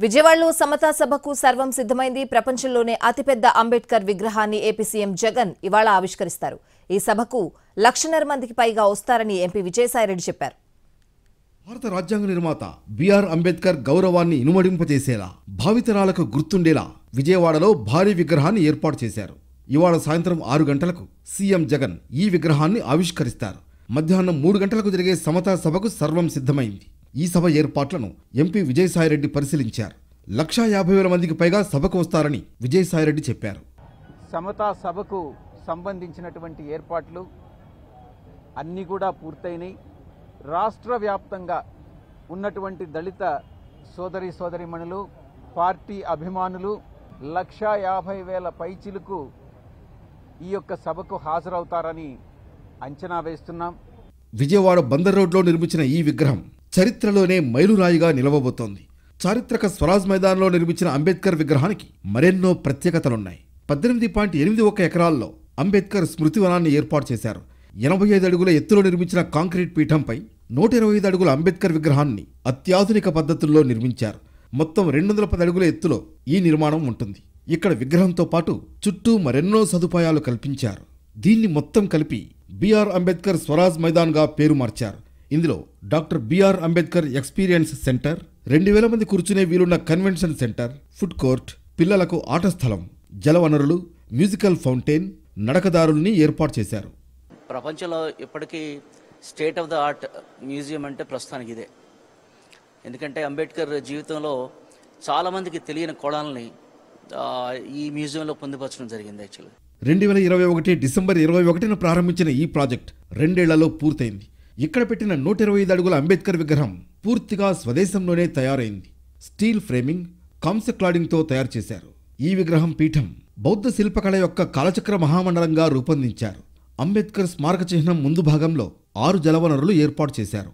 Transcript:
విజయవాడలో సమతా సభకు సర్వం సిద్ధమైంది. ప్రపంచంలోనే అతిపెద్ద అంబేద్కర్ విగ్రహాన్ని ఏపీ సీఎం జగన్ ఇవాళ ఆవిష్కరిస్తారు. ఈ సభకు 1,50,000 మందికి పైగా వస్తారని ఎంపీ విజయసాయిరెడ్డి చెప్పారు. భారత రాజ్యాంగ నిర్మాత బిఆర్ అంబేద్కర్ గౌరవాన్ని ఇనుమడింపజేసేలా, భావితరాలకు గుర్తుండేలా విజయవాడలో భారీ విగ్రహాన్ని ఏర్పాటు చేశారు. ఇవాళ సాయంత్రం 6 గంటలకు సీఎం జగన్ ఈ విగ్రహాన్ని ఆవిష్కరిస్తారు. మధ్యాహ్నం 3 గంటలకు జరిగే సమతా సభకు సర్వం సిద్ధమైంది. ఈ సభ ఏర్పాట్లను ఎంపీ విజయసాయిరెడ్డి పరిశీలించారు. 1,50,000 మందికి పైగా సభకు వస్తారని విజయసాయిరెడ్డి చెప్పారు. సమతా సభకు సంబంధించినటువంటి ఏర్పాట్లు అన్నీ కూడా పూర్తయినాయి. రాష్ట్ర వ్యాప్తంగా ఉన్నటువంటి దళిత సోదరీమణులు, పార్టీ అభిమానులు 1,50,000 పైచిలకు ఈ యొక్క సభకు హాజరవుతారని అంచనా వేస్తున్నాం. విజయవాడ బందర్ రోడ్లో నిర్మించిన ఈ విగ్రహం చరిత్రలోనే మైలురాయిగా నిలవబోతోంది. చారిత్రక స్వరాజ్ మైదానంలో నిర్మించిన అంబేద్కర్ విగ్రహానికి మరెన్నో ప్రత్యేకతలున్నాయి. 18.81 ఎకరాల్లో అంబేద్కర్ స్మృతివనాన్ని ఏర్పాటు చేశారు. 85 అడుగుల ఎత్తులో నిర్మించిన కాంక్రీట్ పీఠంపై 125 అడుగుల అంబేద్కర్ విగ్రహాన్ని అత్యాధునిక పద్ధతుల్లో నిర్మించారు. మొత్తం 210 అడుగుల ఎత్తులో ఈ నిర్మాణం ఉంటుంది. ఇక్కడ విగ్రహంతో పాటు చుట్టూ మరెన్నో సదుపాయాలు కల్పించారు. దీన్ని మొత్తం కలిపి బిఆర్ అంబేద్కర్ స్వరాజ్ మైదాన్గా పేరు మార్చారు. ఇందులో doctor B R Ambedkar experience centre, 2,000 మంది కూర్చునే వీలున్న కన్వెన్షన్ సెంటర్, ఫుడ్ కోర్ట్, పిల్లలకు ఆట స్థలం, జలవనరులు, మ్యూజికల్ ఫౌంటైన్, నడకదారుల్ని ఏర్పాటు చేశారు. ప్రపంచంలో ఇప్పటికీ state of the art museum అంటే ప్రస్తుతానికి ఇదే. ఎందుకంటే అంబేద్కర్ జీవితంలో చాలామందికి తెలియని కోణాలని ఈ మ్యూజియంలో పొందుపరచడం జరిగింది. యాక్చువల్లీ 2021 డిసెంబర్ 21న ప్రారంభించిన ఈ ప్రాజెక్ట్ 2 ఏళ్లలో పూర్తయింది. ఇక్కడ పెట్టిన 125 అడుగుల అంబేద్కర్ విగ్రహం పూర్తిగా స్వదేశంలోనే తయారైంది. స్టీల్ ఫ్రేమింగ్, కాంస్య క్లాడింగ్తో తయారు చేశారు. ఈ విగ్రహం పీఠం బౌద్ధ శిల్పకళ యొక్క కాలచక్ర మహామండలంగా రూపొందించారు. అంబేద్కర్ స్మారక చిహ్నం ముందు భాగంలో 6 జలవనరులు ఏర్పాటు చేశారు.